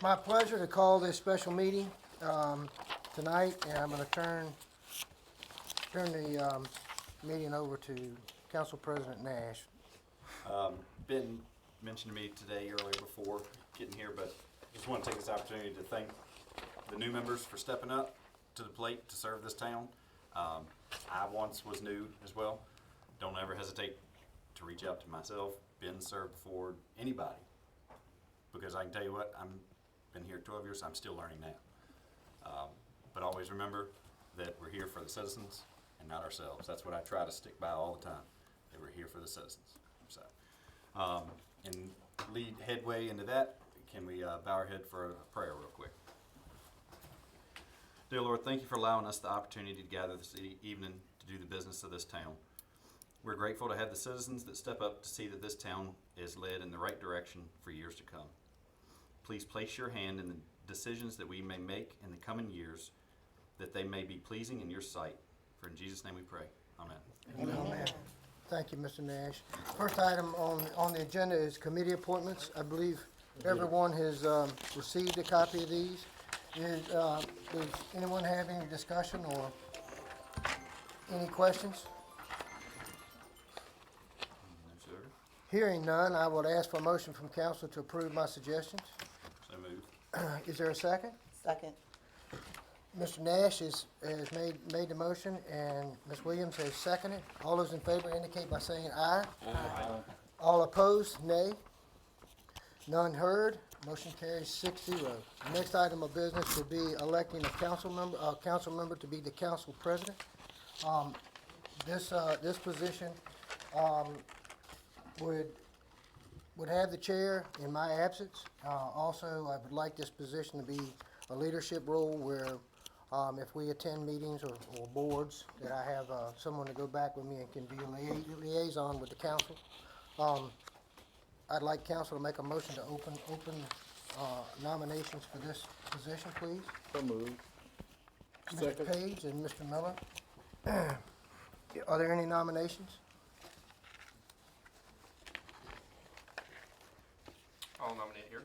It's my pleasure to call this special meeting tonight, and I'm going to turn the meeting over to Council President Nash. Ben mentioned to me today earlier before getting here, but just want to take this opportunity to thank the new members for stepping up to the plate to serve this town. I once was new as well. Don't ever hesitate to reach out to myself. Ben served before anybody, because I can tell you what, I'm been here 12 years, I'm still learning now. But always remember that we're here for the citizens and not ourselves. That's what I try to stick by all the time, that we're here for the citizens. So, and lead headway into that, can we bow our head for a prayer real quick? Dear Lord, thank you for allowing us the opportunity to gather this evening to do the business of this town. We're grateful to have the citizens that step up to see that this town is led in the right direction for years to come. Please place your hand in the decisions that we may make in the coming years, that they may be pleasing in your sight. For in Jesus' name we pray. Amen. Amen. Thank you, Mr. Nash. First item on the agenda is committee appointments. I believe everyone has received a copy of these. Does anyone have any discussion or any questions? No, sir. Hearing none, I would ask for a motion from council to approve my suggestions. So moved. Is there a second? Second. Mr. Nash has made the motion, and Ms. Williams has seconded. All those in favor indicate by saying aye. Aye. All opposed, nay. None heard. Motion carries 6-0. The next item of business will be electing a council member to be the council president. This position would have the chair in my absence. Also, I would like this position to be a leadership role where if we attend meetings or boards, that I have someone to go back with me and can be a liaison with the council. I'd like council to make a motion to open nominations for this position, please. So moved. Mr. Page and Mr. Miller. Are there any nominations? I'll nominate here.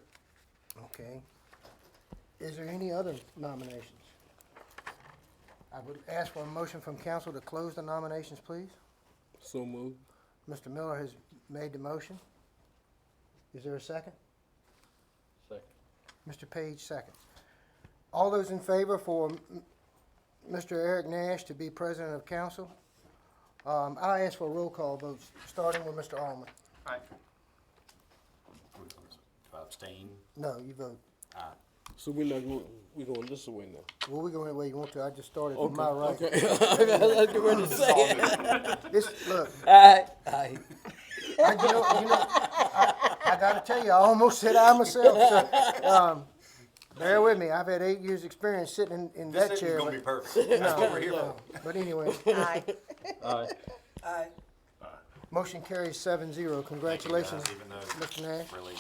Okay. Is there any other nominations? I would ask for a motion from council to close the nominations, please. So moved. Mr. Miller has made the motion. Is there a second? Second. Mr. Page, second. All those in favor for Mr. Eric Nash to be president of council? I ask for a roll call vote, starting with Mr. Allman. Aye. Abstain. No, you vote. Aye. So we're not going, we're going this way now. Well, we go any way you want to. I just started from my right. Okay. Let's get ready to say it. Look, Aye. I gotta tell you, I almost said I myself. So, bear with me. I've had 8 years' experience sitting in This that isn't chair. gonna be perfect. That's what we're here for. But anyway, Aye. Aye. Aye. motion carries 7-0. Congratulations, Thank you, guys, Mr. Nash. even though, really,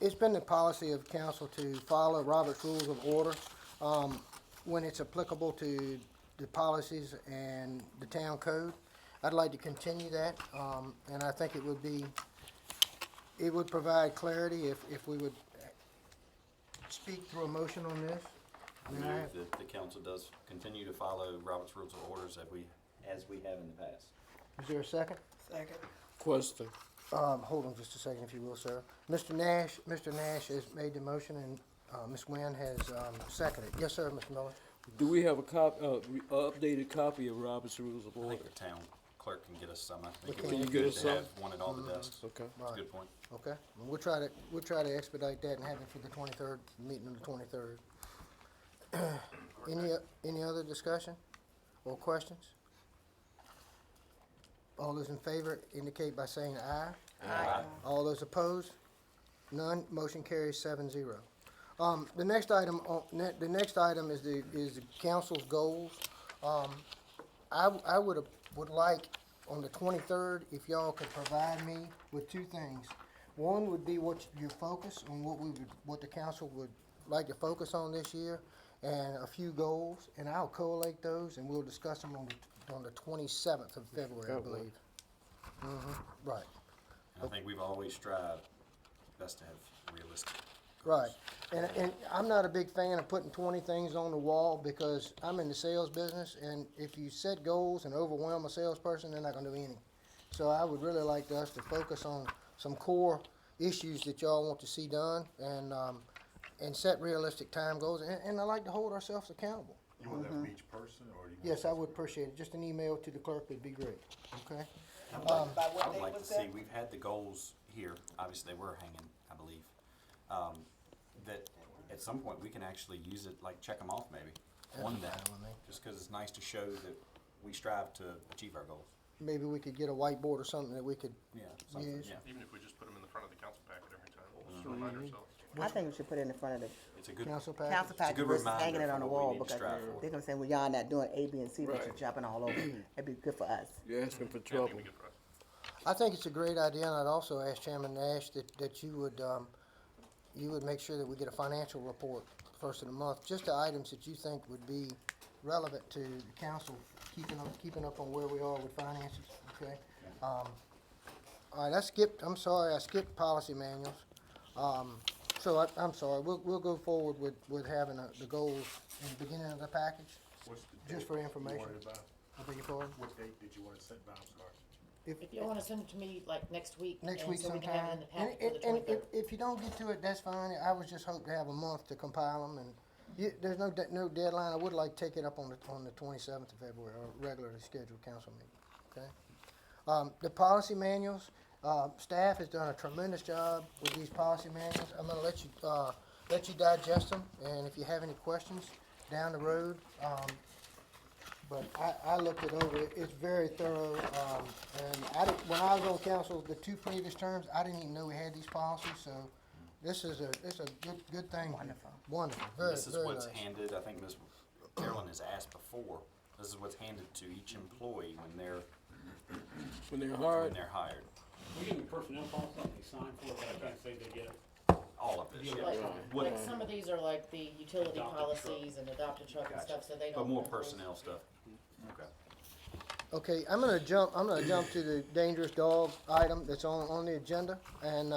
It's been the policy of council to follow Robert's Rules of Order when it's applicable to the policies and the town code. I'd like to continue that, and I think it would provide clarity if we would speak through a motion on this. May I have- move that the council does continue to follow Robert's Rules of Orders as we have in the past. Is there a second? Second. Question. Hold on just a second, if you will, sir. Mr. Nash has made the motion, and Ms. Nguyen has seconded. Yes, sir, Mr. Miller. Do we have a updated copy of Robert's Rules of I Order? think the town clerk can get us some. I think it Can would you be get good us to have some? one at all the desks. Okay. That's a good point. Okay, well, we'll try to expedite that and have it for the 23rd, meeting on the 23rd. Any other discussion or questions? All those in favor indicate by saying aye. Aye. All those opposed? None, motion carries 7-0. The next item is the council's goals. I would like on the 23rd, if y'all could provide me with two things. One would be what your focus on what the council would like to focus on this year, and a few goals, and I'll collate those and we'll discuss them on the 27th of February, I believe. Right. And I think we've always strived best to have realistic Right. goals. And I'm not a big fan of putting 20 things on the wall because I'm in the sales business, and if you set goals and overwhelm a salesperson, they're not gonna do any. So I would really like us to focus on some core issues that y'all want to see done and set realistic time goals, and I like to hold ourselves accountable. You want that from each person, or you want? Yes, I would appreciate it. Just an email to the clerk would be great, okay? I would like to see, we've had the goals here, obviously they were hanging, I believe. That at some point we can actually use it, like check them off maybe, on that. fine with me. Just cause it's nice to show that we strive to achieve our goals. Maybe we could get a whiteboard or something that we could, Yeah, something, Yes. yeah. Even if we just put them in the front of the council packet every time, just to remind ourselves. I think we should put it in the front of the It's a good, council package. council packet good versus reminder hanging it on the for what we wall need to because strive for. they're gonna say, well, y'all not doing A, B, and C, but you're Right. jumping all over. That'd be good for us. You're asking for Yeah, I think trouble. it'd be good for us. I think it's a great idea, and I'd also ask Chairman Nash that you would make sure that we get a financial report first of the month, just the items that you think would be relevant to the council, keeping up on where we are with finances, okay? All right, I'm sorry, I skipped policy manuals. So I'm sorry, we'll go forward with having the goals in the beginning of the package, What's the just date for you information. want it by? I beg your pardon? What date did you want it sent by, I'm sorry? If you wanna send it to me like next week. Next and week so we can have it sometime. in the packet for the And 23rd. if you don't get to it, that's fine. I was just hoping to have a month to compile them, and there's no deadline. I would like to take it up on the 27th of February, our regularly scheduled council meeting, okay? The policy manuals, staff has done a tremendous job with these policy manuals. I'm gonna let you digest them, and if you have any questions down the road, but I looked it over, it's very thorough, and when I was on council, the 2 previous terms, I didn't even know we had these policies, so it's a good thing. Wonderful. Wonderful, very, This is very what's nice. handed, I think Ms. Carolyn has asked before, this is what's handed to each employee when they're hired. We give them personnel policy, they sign for it, but I can't say they get it. All of this, yeah. Like, What- like some of these are like the utility Adopted policies and adopted truck and Gotcha. stuff, so they don't. But more have those. personnel stuff. Okay. Okay, I'm gonna jump to the dangerous dog item that's on the agenda, and,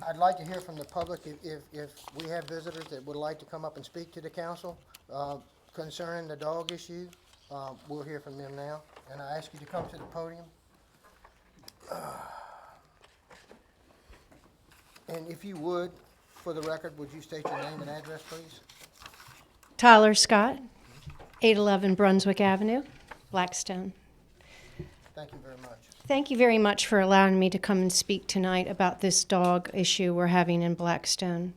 I'd like to hear from the public if we have visitors that would like to come up and speak to the council, concerning the dog issue. We'll hear from them now, and I ask you to come to the podium. And if you would, for the record, would you state your name and address, please? Tyler Scott, 811 Brunswick Avenue, Blackstone. Thank you very much. Thank you very much for allowing me to come and speak tonight about this dog issue we're having in Blackstone.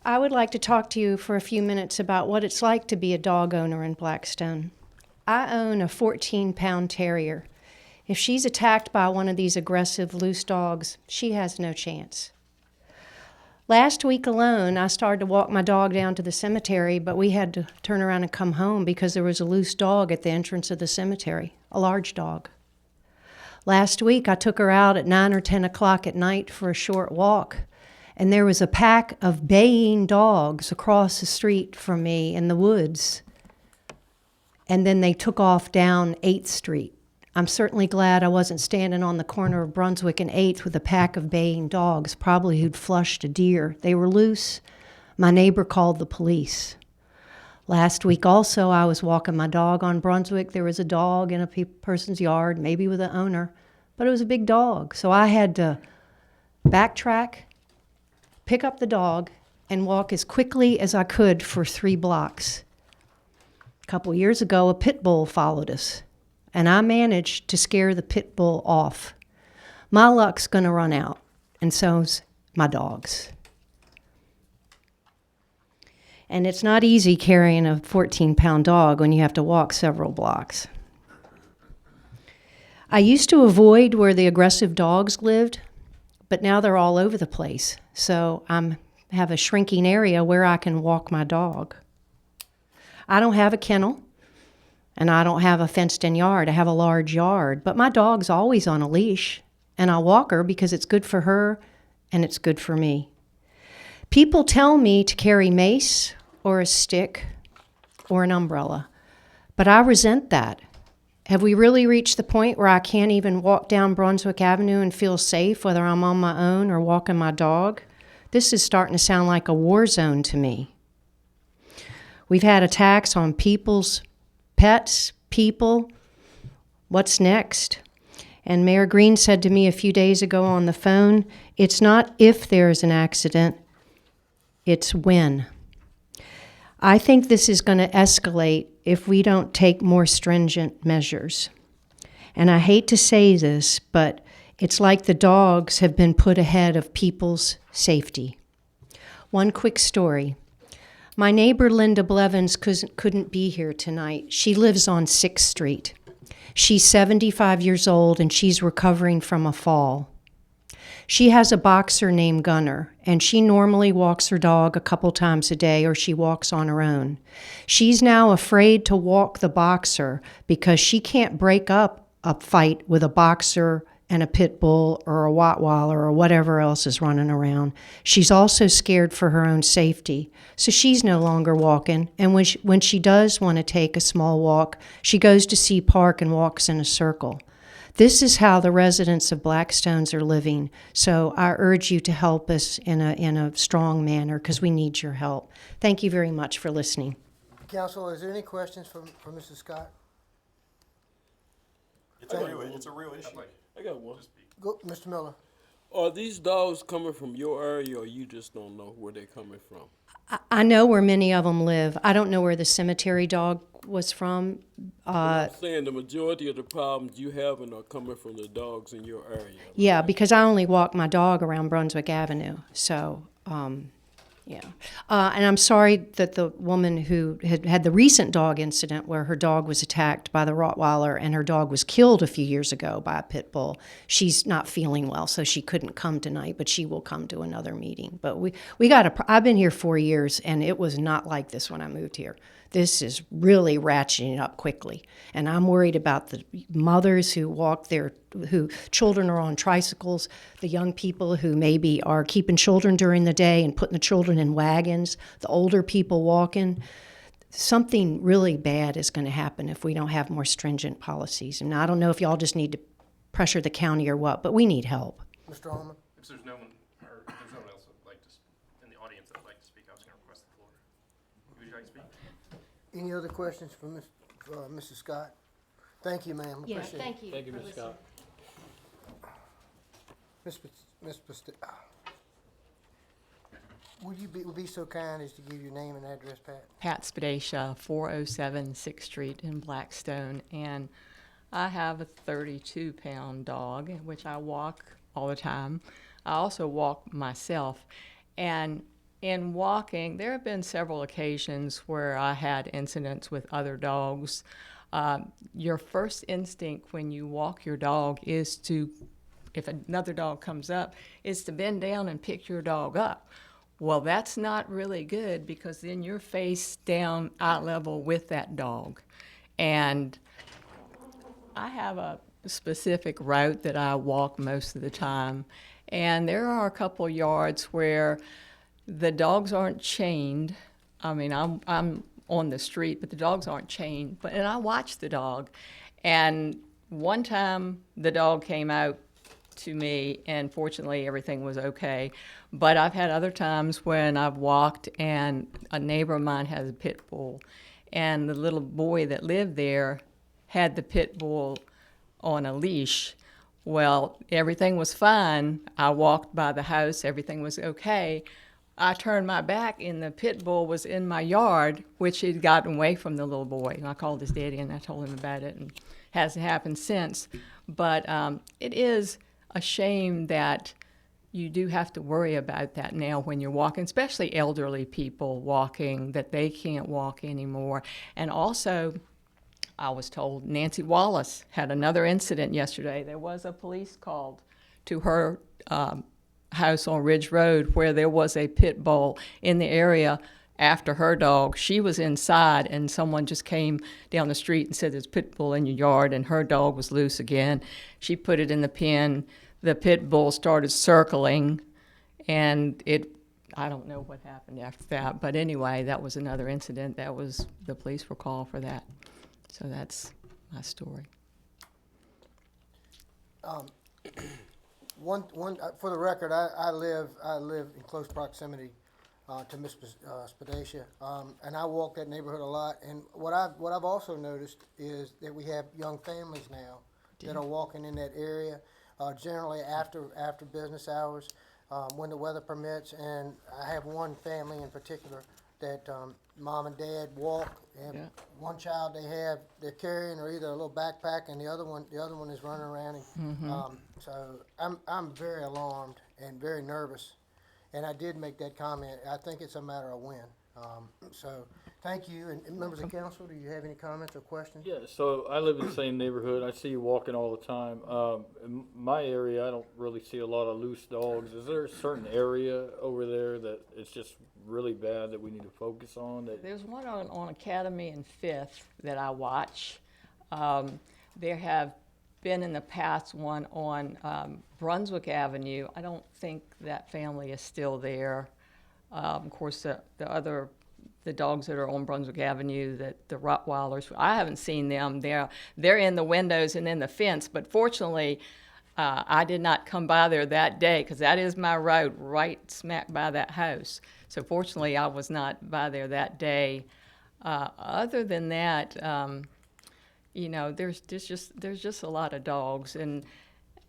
I would like to talk to you for a few minutes about what it's like to be a dog owner in Blackstone. I own a 14-pound terrier. If she's attacked by one of these aggressive loose dogs, she has no chance. Last week alone, I started to walk my dog down to the cemetery, but we had to turn around and come home because there was a loose dog at the entrance of the cemetery, a large dog. Last week, I took her out at 9 or 10 o'clock at night for a short walk, and there was a pack of baying dogs across the street from me in the woods. And then they took off down 8th Street. I'm certainly glad I wasn't standing on the corner of Brunswick and 8th with a pack of baying dogs, probably who'd flushed a deer. They were loose. My neighbor called the police. Last week also, I was walking my dog on Brunswick. There was a dog in a person's yard, maybe with an owner, but it was a big dog. So I had to backtrack, pick up the dog, and walk as quickly as I could for 3 blocks. A couple years ago, a pit bull followed us, and I managed to scare the pit bull off. My luck's gonna run out, and so's my dog's. And it's not easy carrying a 14-pound dog when you have to walk several blocks. I used to avoid where the aggressive dogs lived, but now they're all over the place. So I have a shrinking area where I can walk my dog. I don't have a kennel, and I don't have a fenced-in yard. I have a large yard, but my dog's always on a leash, and I walk her because it's good for her and it's good for me. People tell me to carry mace or a stick or an umbrella, but I resent that Have we really reached the point where I can't even walk down Brunswick Avenue and feel safe, whether I'm on my own or walking my dog? This is starting to sound like a war zone to me. We've had attacks on people's pets, people. What's next? And Mayor Green said to me a few days ago on the phone, it's not if there's an accident, it's when. I think this is going to escalate if we don't take more stringent measures. And I hate to say this, but it's like the dogs have been put ahead of people's safety. One quick story. My neighbor Linda Blevins couldn't be here tonight. She lives on 6th Street. She's 75 years old and she's recovering from a fall. She has a boxer named Gunner, and she normally walks her dog a couple times a day, or she walks on her own. She's now afraid to walk the boxer because she can't break up a fight with a boxer and a pit bull or a Rottweiler or whatever else is running around. She's also scared for her own safety, so she's no longer walking. And when she does want to take a small walk, she goes to Sea Park and walks in a circle. This is how the residents of Blackstones are living. So I urge you to help us in a strong manner because we need your help. Thank you very much for listening. Council, is there any questions for Mrs. Scott? It's a real issue. I got one. Go, Mr. Miller. Are these dogs coming from your area, or you just don't know where they're coming from? I know where many of them live. I don't know where the cemetery dog was from. I'm saying the majority of the problems you having are coming from the dogs in your area. Yeah, because I only walk my dog around Brunswick Avenue. So, yeah. And I'm sorry that the woman who had the recent dog incident where her dog was attacked by the Rottweiler and her dog was killed a few years ago by a pit bull. She's not feeling well, so she couldn't come tonight, but she will come to another meeting. But I've been here 4 years, and it was not like this when I moved here. This is really ratcheting up quickly. And I'm worried about the mothers who who children are on tricycles, the young people who maybe are keeping children during the day and putting the children in wagons, the older people walking. Something really bad is going to happen if we don't have more stringent policies. And I don't know if y'all just need to pressure the county or what, but we need help. Mr. Holman? If there's no one, or if there's no one else that'd like to, in the audience that'd like to speak, I was gonna request the floor. Would you like to speak? Any other questions for Mrs. Scott? Thank you, ma'am. Yeah, Appreciate it. thank you. Thank you, Ms. Scott. Would you be so kind as to give your name and address, Pat? Pat Spadesha, 407 6th Street in Blackstone, and I have a 32-pound dog, which I walk all the time. I also walk myself, and in walking, there have been several occasions where I had incidents with other dogs. Your first instinct when you walk your dog is to, if another dog comes up, is to bend down and pick your dog up. Well, that's not really good because then you're face down, eye level with that dog. And I have a specific route that I walk most of the time. And there are a couple yards where the dogs aren't chained. I mean, I'm on the street, but the dogs aren't chained. And I watch the dog. And one time the dog came out to me, and fortunately everything was okay. But I've had other times when I've walked and a neighbor of mine has a pit bull, and the little boy that lived there had the pit bull on a leash. Well, everything was fine. I walked by the house, everything was okay. I turned my back and the pit bull was in my yard, which had gotten away from the little boy. And I called his daddy and I told him about it, and it hasn't happened since. But it is a shame that you do have to worry about that now when you're walking, especially elderly people walking, that they can't walk anymore. And also, I was told Nancy Wallace had another incident yesterday. There was a police called to her house on Ridge Road where there was a pit bull in the area after her dog. She was inside and someone just came down the street and said there's a pit bull in your yard, and her dog was loose again. She put it in the pen. The pit bull started circling, and I don't know what happened after that, but anyway, that was another incident. The police were called for that. So that's my story. For the record, I live in close proximity to Miss Spadaccia, and I walk that neighborhood a lot. And what I've also noticed is that we have young families now that are walking in that area, generally after business hours, when the weather permits. And I have one family in particular that mom and dad walk. And Yeah. one child they're carrying or either a little backpack, and the other one is running around. And, so I'm very alarmed and very nervous. And I did make that comment. I think it's a matter of when. So thank you. And members of council, do you have any comments or questions? Yeah, so I live in the same neighborhood. I see you walking all the time. In my area, I don't really see a lot of loose dogs. Is there a certain area over there that it's just really bad that we need to focus on? There's one on Academy and Fifth that I watch. There have been in the past one on Brunswick Avenue. I don't think that family is still there. Of course, the dogs that are on Brunswick Avenue, the Rottweilers, I haven't seen them. They're in the windows and in the fence, but fortunately, I did not come by there that day because that is my road right smack by that house. So fortunately, I was not by there that day. Other than that, there's just a lot of dogs, and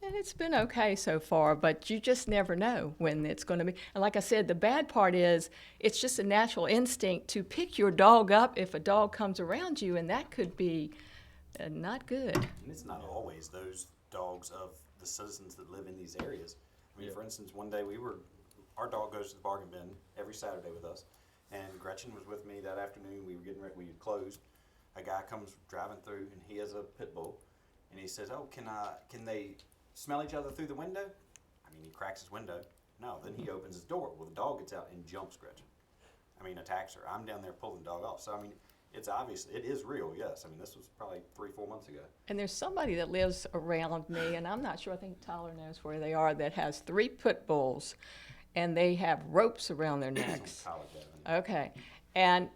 it's been okay so far, but you just never know when it's going to be. And like I said, the bad part is it's just a natural instinct to pick your dog up if a dog comes around you, and that could be not good. And it's not always those dogs of the citizens that live in these areas. I mean, for instance, one day our dog goes to the bargain bin every Saturday with us, and Gretchen was with me that afternoon. We were getting ready, we had closed. A guy comes driving through, and he has a pit bull, and he says, "Oh, can they smell each other through the window?" I mean, he cracks his window. No, then he opens his door. Well, the dog gets out and jumps Gretchen. I mean, attacks her. I'm down there pulling the dog off. So, I mean, it's obvious. It is real, yes. I mean, this was probably 3-4 months ago. And there's somebody that lives around me, and I'm not sure, I think Tyler knows where they are, that has 3 pit bulls, and they have ropes around their necks. College Avenue. Okay. And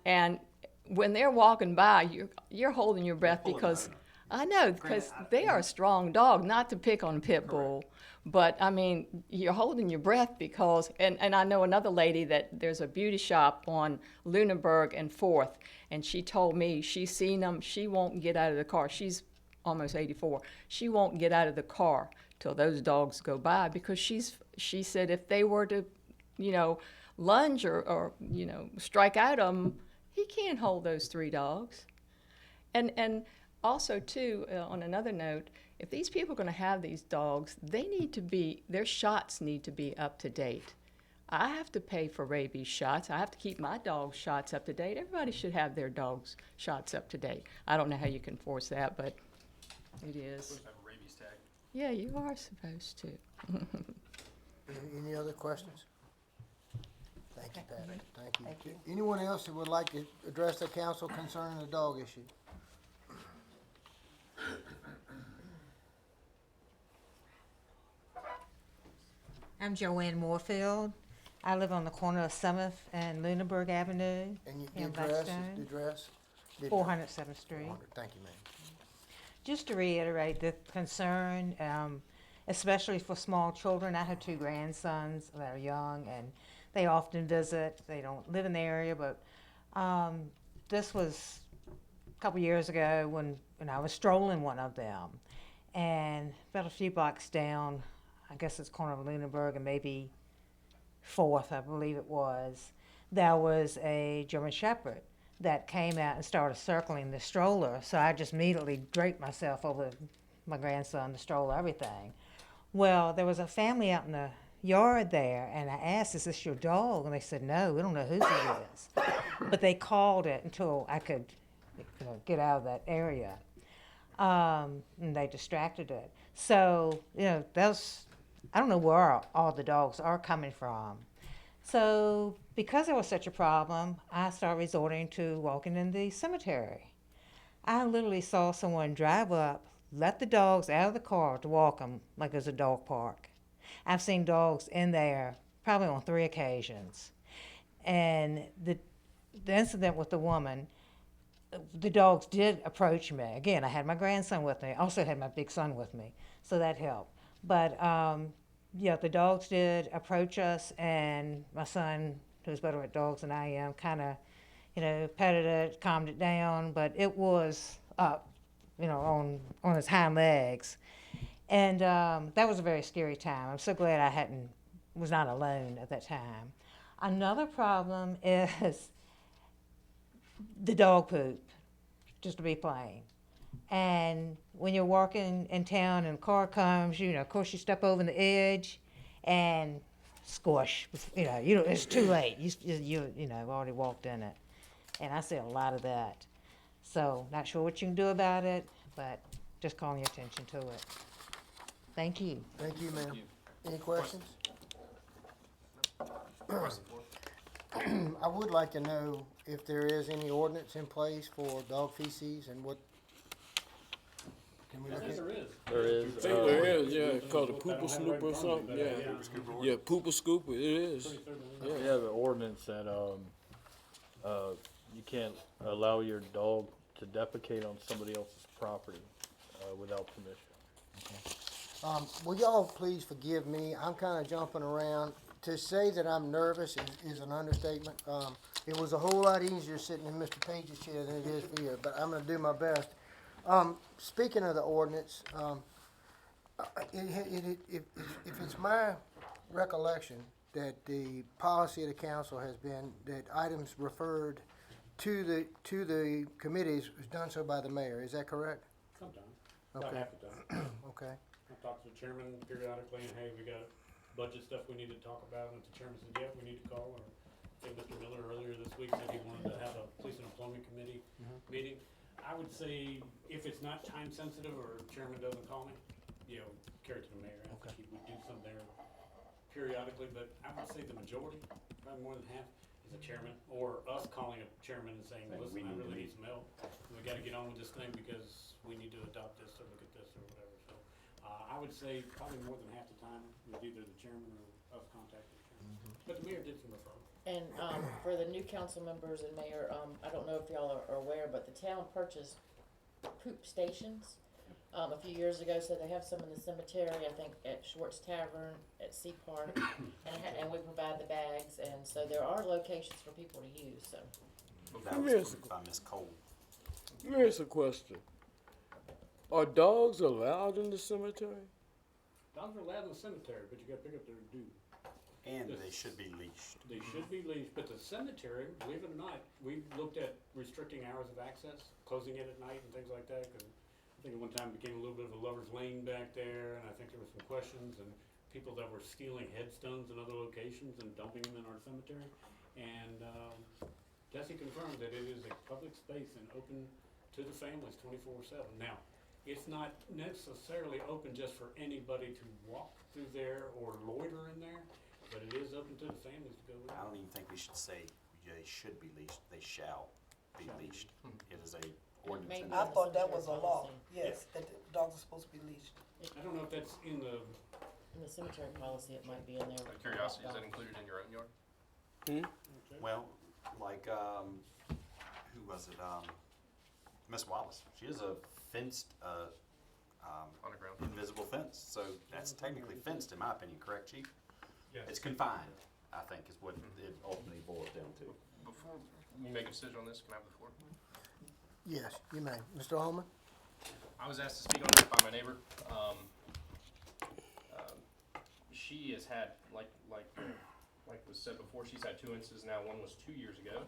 when they're walking by, you're holding your breath Pulling because over. I know, because they are a strong dog, not to pick on a pit bull, but I mean, you're holding your breath because, and I know another lady that there's a beauty shop on Lunenburg and 4th, and she told me she's seen them, she won't get out of the car. She's almost 84. She won't get out of the car till those dogs go by because she said if they were to, lunge or strike at them, he can't hold those 3 dogs. And also, too, on another note, if these people are going to have these dogs, their shots need to be up to date. I have to pay for rabies shots. I have to keep my dog's shots up to date. Everybody should have their dog's shots up to date. I don't know how you can force that, but it is. Have a rabies tag. Yeah, you are supposed to. Any other questions? Thank you, Pat. Thank you. Anyone else who would like to address the council concerning the dog issue? I'm Joanne Moorfield. I live on the corner of Summer and Lunenburg Avenue And the in address, Blackstone, the address? 407th Street. 400. Thank you, ma'am. Just to reiterate the concern, especially for small children. I have 2 grandsons that are young, and they often visit. They don't live in the area, but this was a couple years ago when I was strolling one of them, and about a few blocks down, I guess it's corner of Lunenburg and maybe 4th, I believe it was, there was a German Shepherd that came out and started circling the stroller. So I just immediately draped myself over my grandson, the stroller, everything. Well, there was a family out in the yard there, and I asked, "Is this your dog?" And they said, "No, we don't know whose it is." But they called it until I could get out of that area. And they distracted it. So, I don't know where all the dogs are coming from. So because there was such a problem, I started resorting to walking in the cemetery. I literally saw someone drive up, let the dogs out of the car to walk them like it was a dog park. I've seen dogs in there probably on 3 occasions. And the incident with the woman, the dogs did approach me. Again, I had my grandson with me. I also had my big son with me, so that helped. But yeah, the dogs did approach us, and my son, who's better at dogs than I am, kind of, petted it, calmed it down. But it was up, on his hind legs, and that was a very scary time. I'm so glad I was not alone at that time. Another problem is the dog poop, just to be plain. And when you're walking in town and a car comes, of course you step over the edge and squish. It's too late. You already walked in it. And I see a lot of that. So not sure what you can do about it, but just calling your attention to it. Thank you. Thank you, ma'am. Any questions? I would like to know if there is any ordinance in place for dog feces and what, can we I look think at? there is. There is. I think there is, yeah, it's called a I don't pooper have it snooper or in front of something, me, yeah. but Yeah, pooper scooper, it is. Pretty certain there We is. have an ordinance that, you can't allow your dog to defecate on somebody else's property, without permission. Will y'all please forgive me? I'm kind of jumping around. To say that I'm nervous is an understatement. It was a whole lot easier sitting in Mr. Page's chair than it is here, but I'm going to do my best. Speaking of the ordinance, if it's my recollection that the policy of the council has been that items referred to the committees is done so by the mayor, is that correct? Sometimes, about Okay. half the time. Okay. I talk to the chairman periodically, and hey, we got budget stuff we need to talk about, and if the chairman says, yeah, we need to call, or I think Mr. Miller earlier this week said he wanted to have a police and employment committee meeting. I would say if it's not time sensitive or chairman doesn't call me, carry it to the mayor. I think he would do something there periodically, but I would say the majority, probably more than half, is the chairman, or us calling a chairman and saying, Saying, listen, "We I need to really meet." need some help. We gotta get on with this thing because we need to adopt this or look at this or whatever, so. I would say probably more than half the time was either the chairman or us contacting the chairman. But the mayor did some referrals. And, for the new council members and mayor, I don't know if y'all are aware, but the town purchased poop stations, a few years ago, so they have some in the cemetery, I think at Schwartz Tavern, at Sea Park, and we provide the bags, and so there are locations for people to use, so. That was approved by Ms. Cole. Let me ask a question. Are dogs allowed in the cemetery? Dogs are allowed in the cemetery, but you gotta pick up their due. And they should be leashed. They should be leashed, but the cemetery, believe it or not, we looked at restricting hours of access, closing it at night and things like that, cause I think at one time it became a little bit of a lover's lane back there, and I think there were some questions and people that were stealing headstones in other locations and dumping them in our cemetery. And, Jesse confirmed that it is a public space and open to the families 24/7. Now, it's not necessarily open just for anybody to walk through there or loiter in there, but it is open to the families to go in. I don't even think we should say they should be leashed, they shall be leashed. It is a ordinance. Maybe in in there. the cemetery policy. Yes, that the dogs are supposed to be leashed. I don't know if that's in the, In the cemetery policy, it might be in there. Out of curiosity, is that included in your own yard? Well, like, who was it? Miss Wallace. She has a fenced, Underground? invisible fence, so that's technically fenced in my opinion, correct, Chief? yes. It's confined, I think, is what it ultimately boils down to. Before you make a decision on this, can I have the floor? Yes, you may. Mr. Holman? I was asked to speak on this by my neighbor. She has had, like was said before, she's had 2 instances now. One was 2 years ago.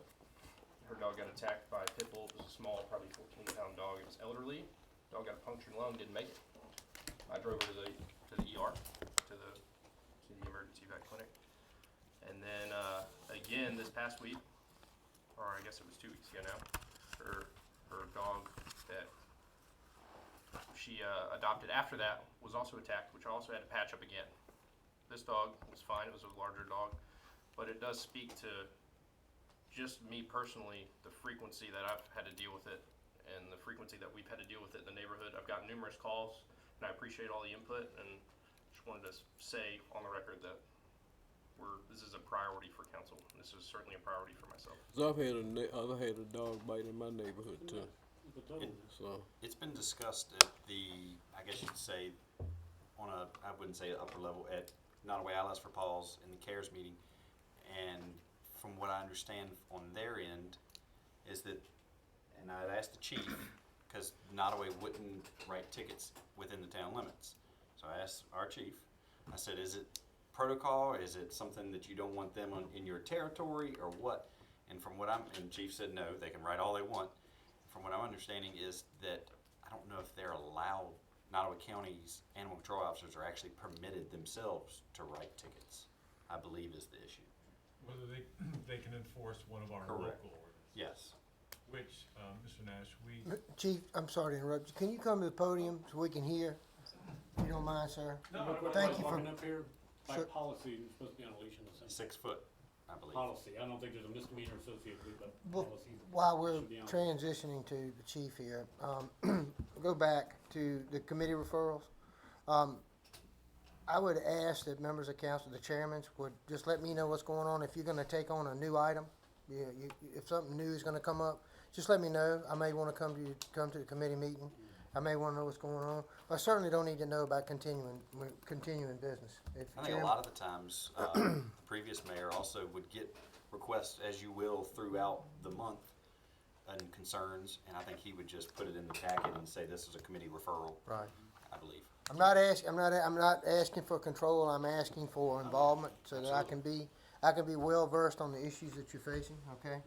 Her dog got attacked by a pit bull. It was a small, probably 14-pound dog. It was elderly. Dog got a punctured lung, didn't make it. I drove her to the ER, to the emergency vet clinic. And then, again, this past week, or I guess it was 2 weeks ago now, her dog that she adopted after that was also attacked, which I also had to patch up again. This dog was fine. It was a larger dog, but it does speak to just me personally, the frequency that I've had to deal with it and the frequency that we've had to deal with it in the neighborhood. I've gotten numerous calls, and I appreciate all the input, and just wanted to say on the record that this is a priority for council. This is certainly a priority for myself. 'Cause I've had a dog bite in my neighborhood too, so. It's been discussed at the, I guess you'd say, on a, I wouldn't say upper level, at Nottaway Allies for Paws in the CARES meeting. And from what I understand on their end, is that, and I'd asked the chief, because Nottaway wouldn't write tickets within the town limits. So I asked our chief, I said, is it protocol? Is it something that you don't want them in your territory or what? And from what and chief said, no, they can write all they want. From what I'm understanding is that, I don't know if they're allowed, Nottaway County's animal control officers are actually permitted themselves to write tickets, I believe is the issue. Whether they can enforce one of our Correct. local ordinances. Yes. Which, Mr. Nash, we, Chief, I'm sorry to interrupt you. Can you come to the podium so we can hear? If you don't mind, sir. Thank you for, Walking up here, by Sure. policy, you're supposed to be on a leash in the center. 6 foot, I believe. Policy, I don't think there's a misdemeanor associated with it, but Well, policy. while we're should be on. transitioning to the chief here, go back to the committee referrals. I would ask that members of council, the chairmans, would just let me know what's going on. If you're gonna take on a new item, if something new is gonna come up, just let me know. I may wanna come to the committee meeting. I may wanna know what's going on. But I certainly don't need to know about continuing business. If I think a chairman- lot of the times, the previous mayor also would get requests, as you will, throughout the month and concerns, and I think he would just put it in the packet and say this is a committee referral. Right. I believe. I'm not asking for control, I'm asking for involvement so that I can be well versed on the issues that you're facing, okay?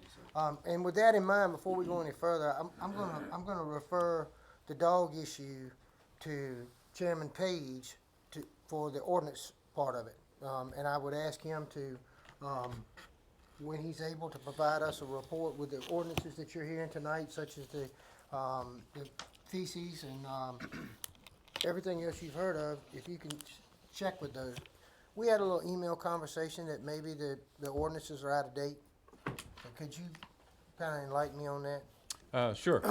And with that in mind, before we go any further, I'm gonna refer the dog issue to Chairman Page for the ordinance part of it. And I would ask him to, when he's able to provide us a report with the ordinances that you're hearing tonight, such as the feces and, everything else you've heard of, if you can check with those. We had a little email conversation that maybe the ordinances are out of date. So could you kind of enlighten me on that? Sure.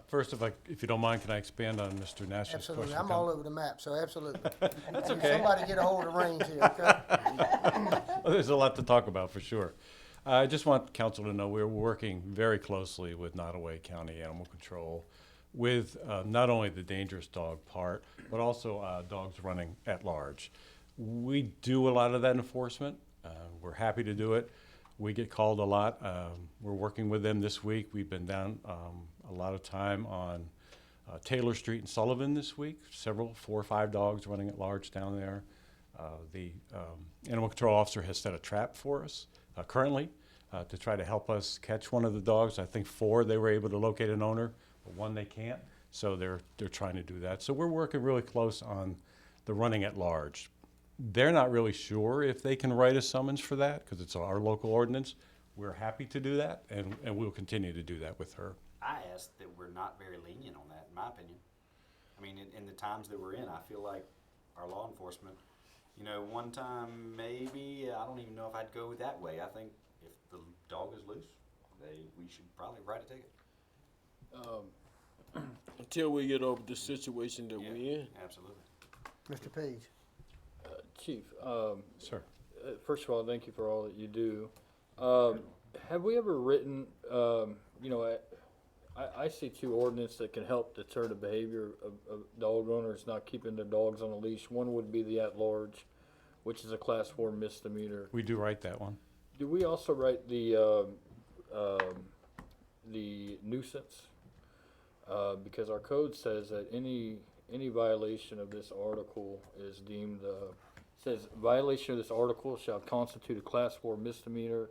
First, if you don't mind, can I expand on Mr. Nash's question? Absolutely. I'm all over the map, so absolutely. That's okay. Somebody get a hold of reins here, okay? Well, there's a lot to talk about for sure. I just want council to know we're working very closely with Nottaway County Animal Control with not only the dangerous dog part, but also dogs running at large. We do a lot of that enforcement. We're happy to do it. We get called a lot. We're working with them this week. We've been down a lot of time on Taylor Street and Sullivan this week. 4 or 5 dogs running at large down there. The animal control officer has set a trap for us currently to try to help us catch one of the dogs. I think 4 they were able to locate an owner, but 1 they can't. So they're trying to do that. So we're working really close on the running at large. They're not really sure if they can write a summons for that because it's our local ordinance. We're happy to do that, and we'll continue to do that with her. I asked that we're not very lenient on that, in my opinion. I mean, in the times that we're in, I feel like our law enforcement, one time maybe, I don't even know if I'd go that way. I think if the dog is loose, we should probably write a ticket. Until we get over the situation that we're in. Absolutely. Mr. Page. Chief, Sir. first of all, thank you for all that you do. Have we ever written, I see 2 ordinance that can help deter the behavior of dog owners not keeping their dogs on a leash. One would be the at-large, which is a class 4 misdemeanor. We do write that one. Do we also write the nuisance? Because our code says that any violation of this article is deemed, says violation of this article shall constitute a class 4 misdemeanor,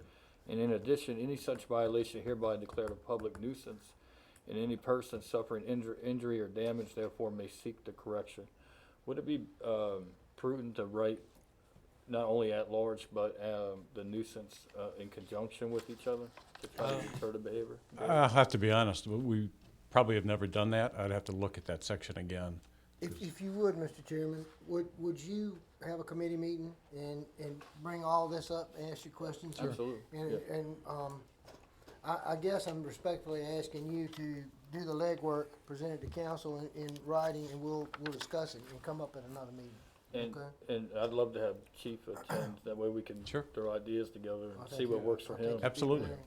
and in addition, any such violation hereby declared a public nuisance, and any person suffering injury or damage therefore may seek the correction. Would it be prudent to write not only at large, but the nuisance in conjunction with each other to try to deter the behavior? I'll have to be honest, we probably have never done that. I'd have to look at that section again. If you would, Mr. Chairman, would you have a committee meeting and bring all this up, ask you questions? Absolutely. And I guess I'm respectfully asking you to do the legwork, present it to council in writing, and we'll discuss it and come up at another meeting. And, Okay. and I'd love to have Chief attend, that way we can Sure. throw ideas together I and think see what you- works for I think him. you'd be Absolutely.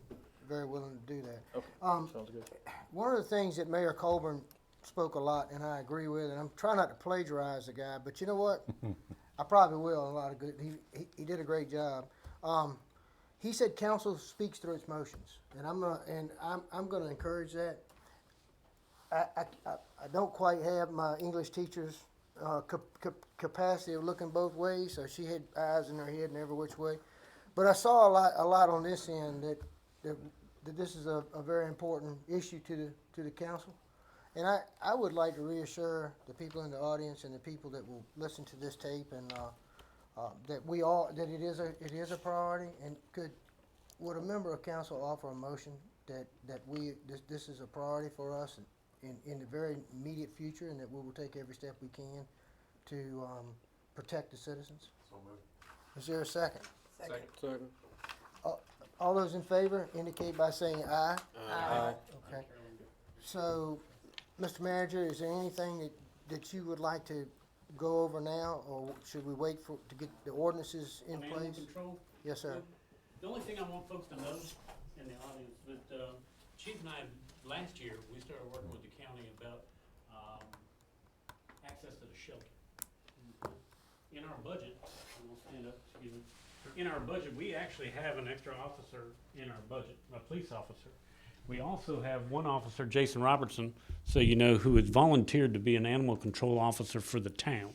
Very willing to do that. Okay, sounds good. One of the things that Mayor Colburn spoke a lot, and I agree with, and I'm trying not to plagiarize the guy, but you know what? I probably will. A lot of good. He did a great job. He said council speaks through its motions, and I'm gonna encourage that. I don't quite have my English teacher's capacity of looking both ways, so she had eyes in her head and every which way. But I saw a lot on this end that this is a very important issue to the council. And I would like to reassure the people in the audience and the people that will listen to this tape and that it is a priority. And would a member of council offer a motion that this is a priority for us in the very immediate future, and that we will take every step we can to protect the citizens? So moved. Is there a second? Second. All those in favor indicate by saying aye. Aye. Okay. So, Mr. Manager, is there anything that you would like to go over now, or should we wait to get the ordinances in On animal place? control, Yes, sir. the only thing I want folks to know in the audience, that Chief and I, last year, we started working with the county about access to the shelter. In our budget, and we'll stand up, excuse me. In our budget, we actually have an extra officer in our budget, a police officer. We also have one officer, Jason Robertson, so you know, who has volunteered to be an animal control officer for the town.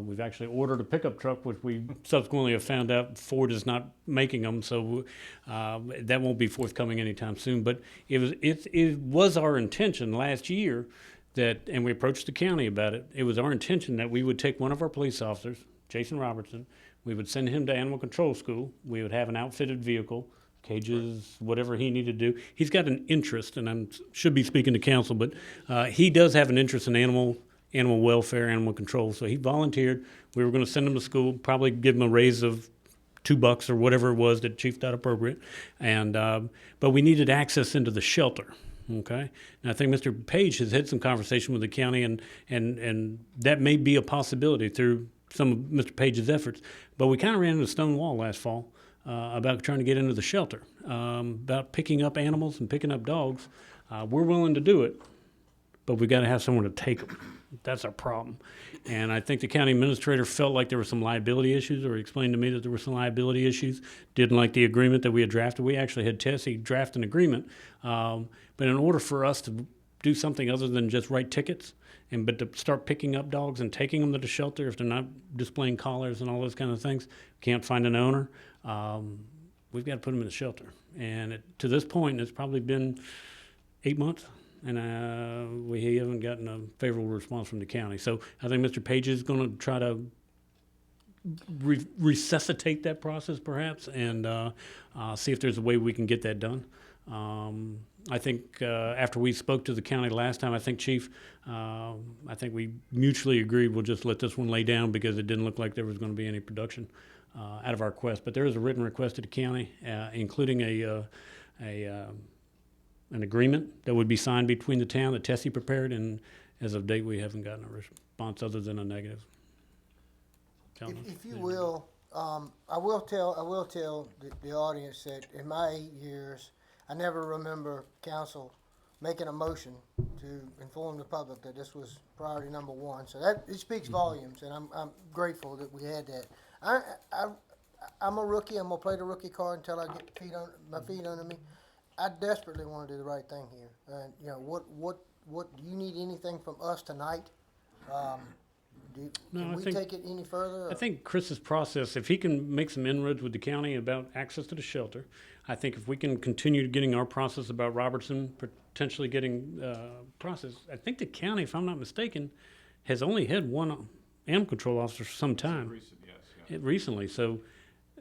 We've actually ordered a pickup truck, which we subsequently have found out Ford is not making them, so that won't be forthcoming anytime soon. But it was our intention last year that, and we approached the county about it, it was our intention that we would take one of our police officers, Jason Robertson, we would send him to animal control school, we would have an outfitted vehicle, cages, whatever he needed to do. He's got an interest, and I should be speaking to council, but he does have an interest in animal welfare, animal control. So he volunteered. We were going to send him to school, probably give him a raise of $2 or whatever it was that Chief thought appropriate. And but we needed access into the shelter. Okay, and I think Mr. Page has had some conversation with the county, and that may be a possibility through some of Mr. Page's efforts. But we kind of ran into a stone wall last fall about trying to get into the shelter, about picking up animals and picking up dogs. We're willing to do it, but we got to have someone to take them. That's our problem. And I think the county administrator felt like there were some liability issues, or explained to me that there were some liability issues. Didn't like the agreement that we had drafted. We actually had Tessie draft an agreement. But in order for us to do something other than just write tickets, but to start picking up dogs and taking them to the shelter if they're not displaying collars and all those kind of things, can't find an owner, we've got to put them in the shelter. And to this point, it's probably been 8 months. And we haven't gotten a favorable response from the county. So I think Mr. Page is going to try to resuscitate that process, perhaps, and see if there's a way we can get that done. I think after we spoke to the county last time, I think, Chief, I think we mutually agreed we'll just let this one lay down because it didn't look like there was going to be any production out of our request. But there is a written request to the county, including an agreement that would be signed between the town that Tessie prepared, and as of date, we haven't gotten a response other than a negative. If you will, I will tell the audience that in my 8 years, I never remember council making a motion to inform the public that this was priority number one. So it speaks volumes, and I'm grateful that we had that. I'm a rookie. I'm gonna play the rookie card until I get my feet under me. I desperately want to do the right thing here. And what do you need anything from us tonight? Can we take it any further? I think Chris's process, if he can make some inroads with the county about access to the shelter, I think if we can continue getting our process about Robertson potentially getting process, I think the county, if I'm not mistaken, has only had one animal control officer for some time. Recently, so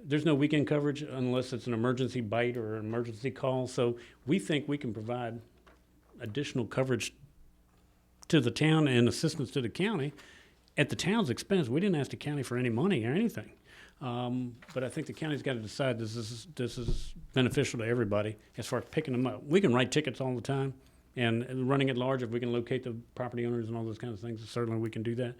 there's no weekend coverage unless it's an emergency bite or an emergency call. So we think we can provide additional coverage to the town and assistance to the county at the town's expense. We didn't ask the county for any money or anything. But I think the county's got to decide this is beneficial to everybody as far as picking them up. We can write tickets all the time, and running at large, if we can locate the property owners and all those kinds of things, certainly we can do that.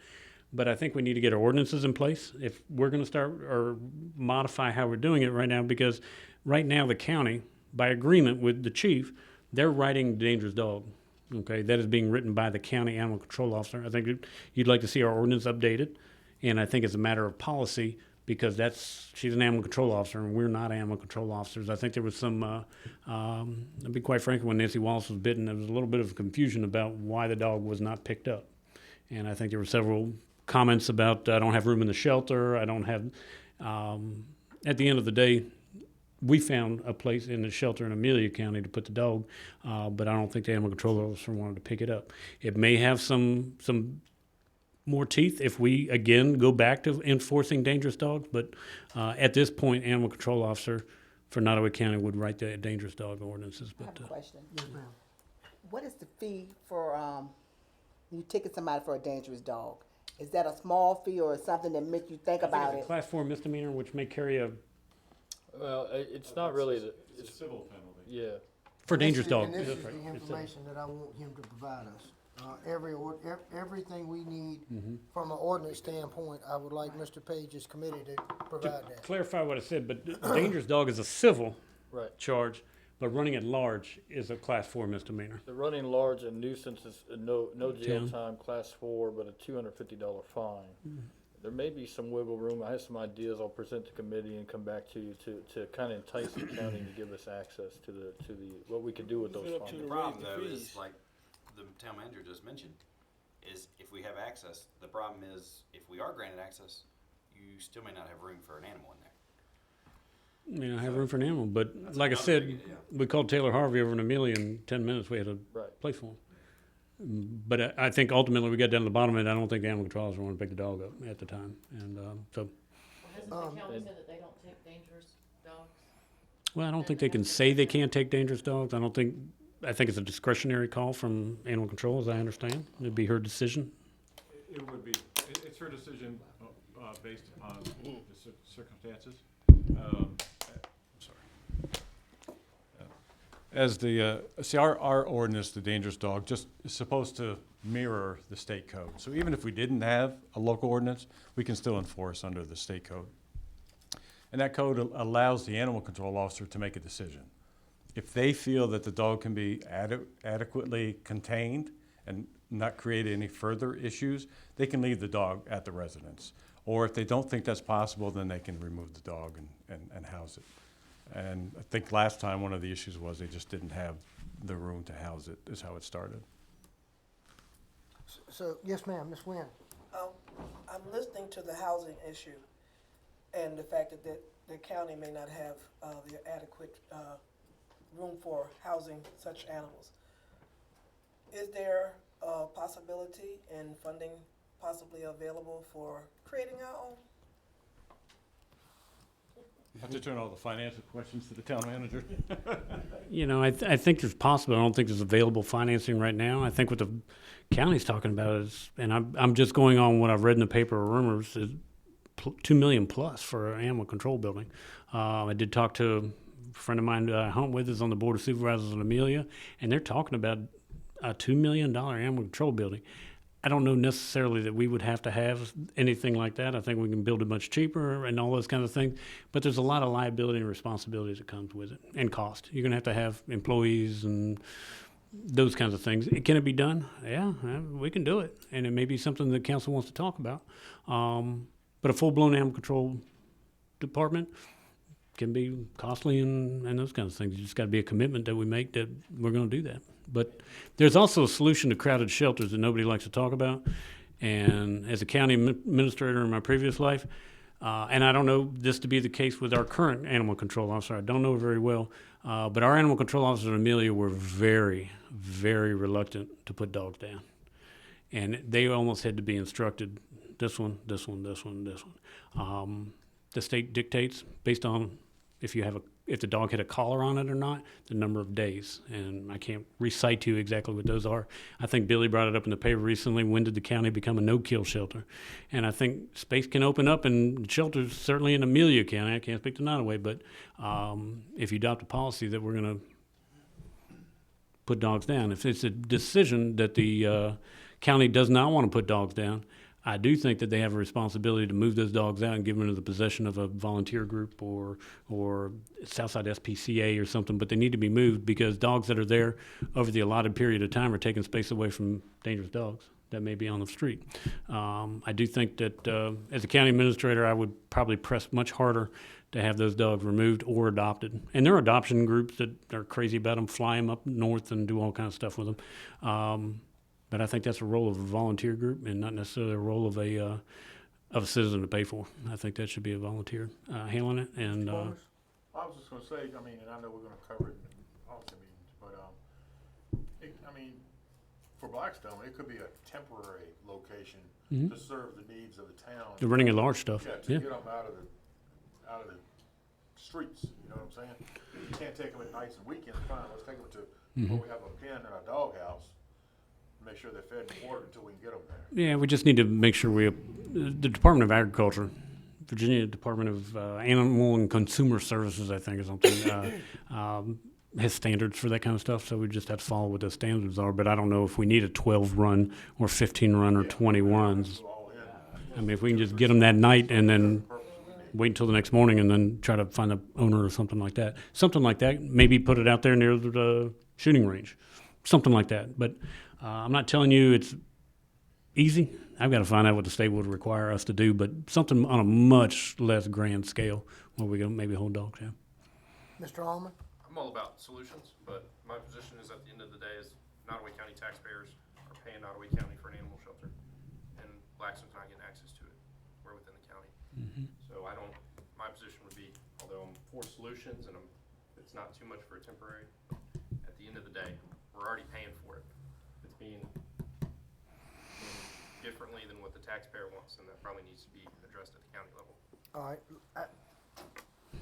but I think we need to get our ordinances in place if we're gonna start or modify how we're doing it right now, because right now the county, by agreement with the chief, they're writing dangerous dog. Okay, that is being written by the county animal control officer. I think you'd like to see our ordinance updated, and I think it's a matter of policy, because she's an animal control officer and we're not animal control officers. I think there was some, I'll be quite frank, when Nancy Wallace was bitten, there was a little bit of confusion about why the dog was not picked up. And I think there were several comments about, I don't have room in the shelter, I don't have, at the end of the day, we found a place in the shelter in Amelia County to put the dog, but I don't think the animal control officer wanted to pick it up. It may have some more teeth if we, again, go back to enforcing dangerous dogs, but at this point, animal control officer for Nottaway County would write the dangerous dog ordinances. I have But a question. What is the fee for, you ticket somebody for a dangerous dog? Is that a small fee or something that makes you think about it? Class 4 misdemeanor, which may carry a, Well, it's not really, It's a civil penalty. yeah. for dangerous And dogs. this That's is right. the It's a- information that I want him to provide us. Everything we need Mm-hmm. from an ordinance standpoint, I would like Mr. Page's committee to provide that. Clarify what I said, but the dangerous dog is a civil Right. charge, but running at large is a class 4 misdemeanor. The running large and nuisance is no jail 10. time, class 4, but a $250 fine. There may be some wiggle room. I have some ideas I'll present to committee and come back to you to kind of entice the county to give us access to the, what we could do with those Leave it up to fines. The the problem rate though the is, fees. like the town manager just mentioned, is if we have access, the problem is if we are granted access, you still may not have room for an animal in there. You know, have room for an animal, but That's like I another said, thing, yeah. we called Taylor Harvey over in Amelia in 10 minutes, we had a Right. place for him. But I think ultimately we got down to the bottom of it, I don't think the animal control officer wanted to pick the dog up at the time, and, so, Hasn't the county said that they don't take dangerous dogs? well, I don't think they can say they can't take dangerous dogs, I think it's a discretionary call from animal control, as I understand, it'd be her decision. It would be, it's her decision, based upon the circumstances. As our ordinance, the dangerous dog, just is supposed to mirror the state code. So even if we didn't have a local ordinance, we can still enforce under the state code. And that code allows the animal control officer to make a decision. If they feel that the dog can be adequately contained and not create any further issues, they can leave the dog at the residence. Or if they don't think that's possible, then they can remove the dog and house it. And I think last time, one of the issues was they just didn't have the room to house it, is how it started. So, yes, ma'am, Ms. Nguyen. I'm listening to the housing issue and the fact that the county may not have the adequate room for housing such animals. Is there a possibility and funding possibly available for creating our own? You have to turn all the financial questions to the town manager. You know, I think there's possible. I don't think there's available financing right now. I think what the county's talking about is, and I'm just going on what I've read in the paper or rumors, is $2 million plus for an animal control building. I did talk to a friend of mine I hunt with, is on the board of supervisors in Amelia, and they're talking about a $2 million animal control building. I don't know necessarily that we would have to have anything like that. I think we can build it much cheaper and all those kinds of things. But there's a lot of liability and responsibilities that comes with it, and cost. You're going to have employees and those kinds of things. Can it be done? Yeah, we can do it. And it may be something the council wants to talk about. But a full-blown animal control department can be costly and those kinds of things. You just got to be a commitment that we make that we're going to do that. But there's also a solution to crowded shelters that nobody likes to talk about. And as a county administrator in my previous life, and I don't know this to be the case with our current animal control officer, I don't know very well, but our animal control officers in Amelia were very, very reluctant to put dogs down. And they almost had to be instructed, this one, this one, this one, this one. The state dictates based on if the dog had a collar on it or not, the number of days. And I can't recite to you exactly what those are. I think Billy brought it up in the paper recently. When did the county become a no-kill shelter? And I think space can open up in shelters, certainly in Amelia County. I can't speak to Nottaway, but if you adopt a policy that we're going to put dogs down, if it's a decision that the county does not want to put dogs down, I do think that they have a responsibility to move those dogs out and give them into the possession of a volunteer group or Southside SPCA or something, but they need to be moved because dogs that are there over the allotted period of time are taking space away from dangerous dogs that may be on the street. I do think that as a county administrator, I would probably press much harder to have those dogs removed or adopted. And there are adoption groups that are crazy about them, fly them up north and do all kinds of stuff with them. But I think that's a role of a volunteer group and not necessarily a role of a citizen to pay for. I think that should be a volunteer handling it. And I was just gonna say, I mean, and I know we're gonna cover it in policy meetings, but, I mean, for Blackstone, it could be a temporary location to serve the needs of the town. they're running a large stuff. Yeah, to get them out of the streets, you know what I'm saying? You can't take them at nights and weekends, fine, let's take them to where we have a pen and a doghouse, make sure they're fed and watered until we can get them there. Yeah, we just need to make sure the Department of Agriculture, Virginia Department of Animal and Consumer Services, I think is something, has standards for that kind of stuff. So we just have to follow what those standards are. But I don't know if we need a 12 run or 15 run or 20 runs. I mean, if we can just get them that night and then wait until the next morning and then try to find the owner or something like that. Something like that. Maybe put it out there near the shooting range. Something like that. But I'm not telling you it's easy. I've got to find out what the state would require us to do, but something on a much less grand scale where we can maybe hold dogs, yeah. Mr. Allman? I'm all about solutions, but my position is at the end of the day is Nottaway County taxpayers are paying Nottaway County for an animal shelter, and Blackstone's not getting access to it. We're within the county. So my position would be, although I'm for solutions and it's not too much for a temporary, at the end of the day, we're already paying for it. It's being differently than what the taxpayer wants, and that probably needs to be addressed at the county level. All right.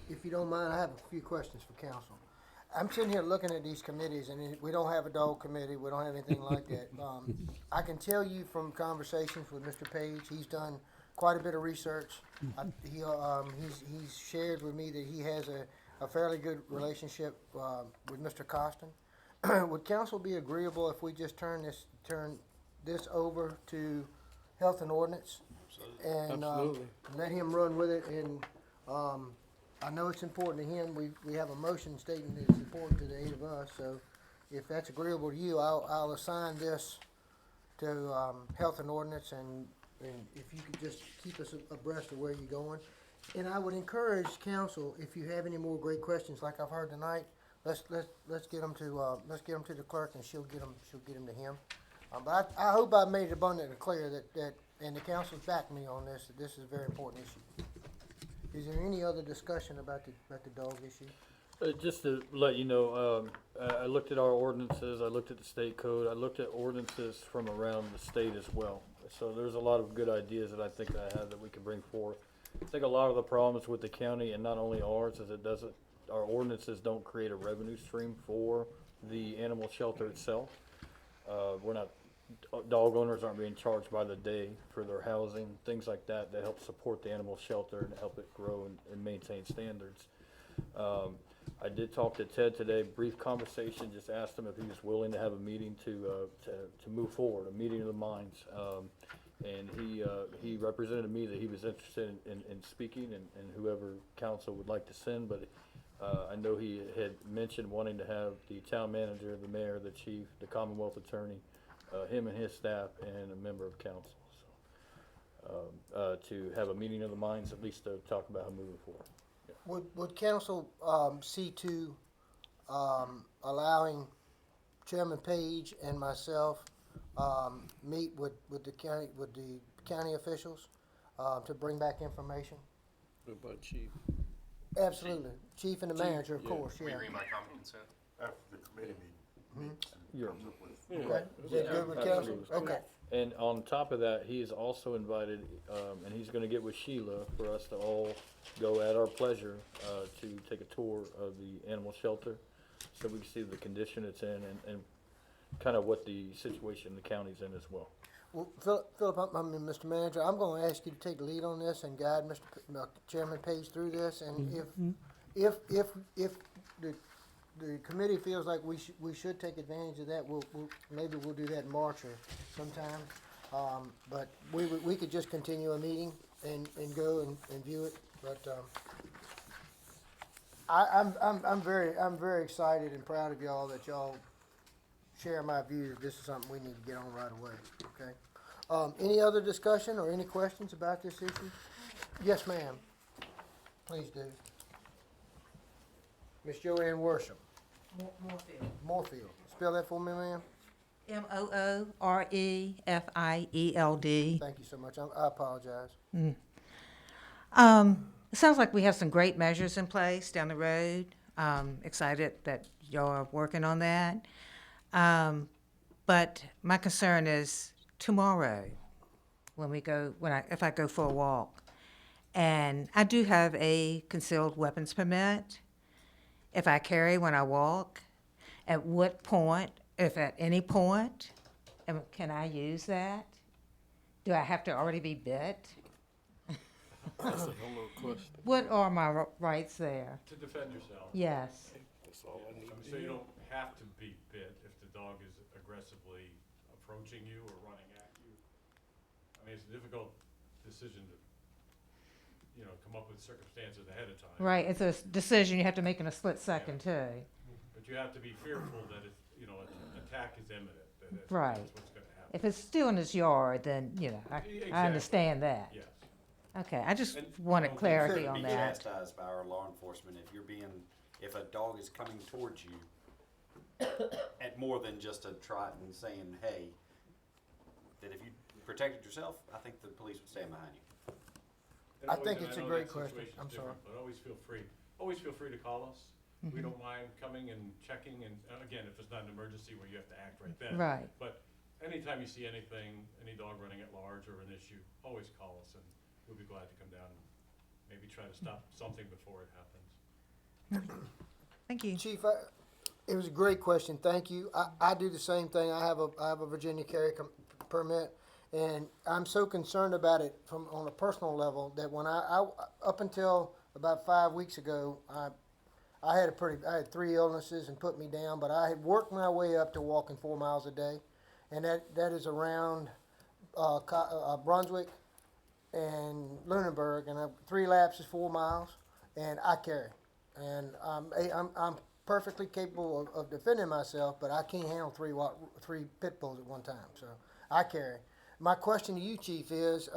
If you don't mind, I have a few questions for council. I'm sitting here looking at these committees, and we don't have a dog committee, we don't have anything like that. I can tell you from conversations with Mr. Page, he's done quite a bit of research. He's shared with me that he has a fairly good relationship with Mr. Costin. Would council be agreeable if we just turn this over to Health and Ordinance? And let him run with it, and I know it's important to him. We have a motion stating that it's important to the 8 of us, so if that's agreeable to you, I'll assign this to Health and Ordinance, and if you could just keep us abreast of where you're going. And I would encourage council, if you have any more great questions like I've heard tonight, let's get them to the clerk, and she'll get them to him. But I hope I made it abundantly clear that and the council's backed me on this, that this is a very important issue. Is there any other discussion about the dog issue? Just to let you know, I looked at our ordinances, I looked at the state code, I looked at ordinances from around the state as well. So there's a lot of good ideas that I think I have that we can bring forth. I think a lot of the problems with the county, and not only ours, is our ordinances don't create a revenue stream for the animal shelter itself. Dog owners aren't being charged by the day for their housing, things like that help support the animal shelter and help it grow and maintain standards. I did talk to Ted today, brief conversation, just asked him if he was willing to have a meeting to move forward, a meeting of the minds. And he represented to me that he was interested in speaking and whoever council would like to send, but I know he had mentioned wanting to have the town manager, the mayor, the chief, the Commonwealth attorney, him and his staff, and a member of council. So, to have a meeting of the minds, at least to talk about how moving forward. Would council see to allowing Chairman Page and myself meet with the county officials to bring back information? What about chief? Absolutely, chief and the manager, of course. We Yeah. agree my common consent. After the committee meeting. Okay. Is that good with council? Okay. And on top of that, he is also invited, and he's gonna get with Sheila for us to all go at our pleasure, to take a tour of the animal shelter, so we can see the condition it's in and kind of what the situation the county's in as well. Well, Philip, I mean, Mr. Manager, I'm gonna ask you to take the lead on this and guide Chairman Page through this, and if the committee feels like we should take advantage of that, maybe we'll do that in March or sometime. But we could just continue a meeting and go and view it, but, I'm very excited and proud of y'all that y'all share my view that this is something we need to get on right away, okay? Any other discussion or any questions about this issue? Yes, ma'am. Please do. Miss Joanne Worsham. Moorfield. Moorfield. Spell that for me, ma'am. Moorfield. Thank you so much. I apologize. It sounds like we have some great measures in place down the road. Excited that y'all are working on that. But my concern is tomorrow if I go for a walk. And I do have a concealed weapons permit. If I carry when I walk, at what point, if at any point, can I use that? Do I have to already be bit? That's a hell of a question. What are my rights there? To defend yourself. Yes. That's all I need to So you hear. don't have to be bit if the dog is aggressively approaching you or running at you. I mean, it's a difficult decision to, come up with circumstances ahead of time. Right, it's a decision you have to make in a split second too. But you have to be fearful that it's, an attack is imminent, that's Right. what's gonna happen. If it's still in his yard, then, I Exactly. understand that. Yes. Okay, I just And wanted clarity Shouldn't on be that. chastised by our law enforcement if a dog is coming towards you at more than just a trot and saying, hey, that if you protected yourself, I think the police would stand behind you. And I always- think and it's a know great that question. situation's I'm sorry. different, But always feel free to call us. We don't mind coming and checking, and again, if it's not an emergency where you have to act right then. Right. But anytime you see anything, any dog running at large or an issue, always call us, and we'll be glad to come down and maybe try to stop something before it happens. Thank you. Chief, it was a great question. Thank you. I do the same thing. I have a Virginia carry permit, and I'm so concerned about it on a personal level that when I up until about 5 weeks ago, I had had 3 illnesses and put me down, but I had worked my way up to walking 4 miles a day, and that is around Brunswick and Lunenburg, and 3 laps is 4 miles, and I carry, and I'm perfectly capable of defending myself, but I can't handle 3 pit bulls at one time, so I carry. My question to you, Chief, is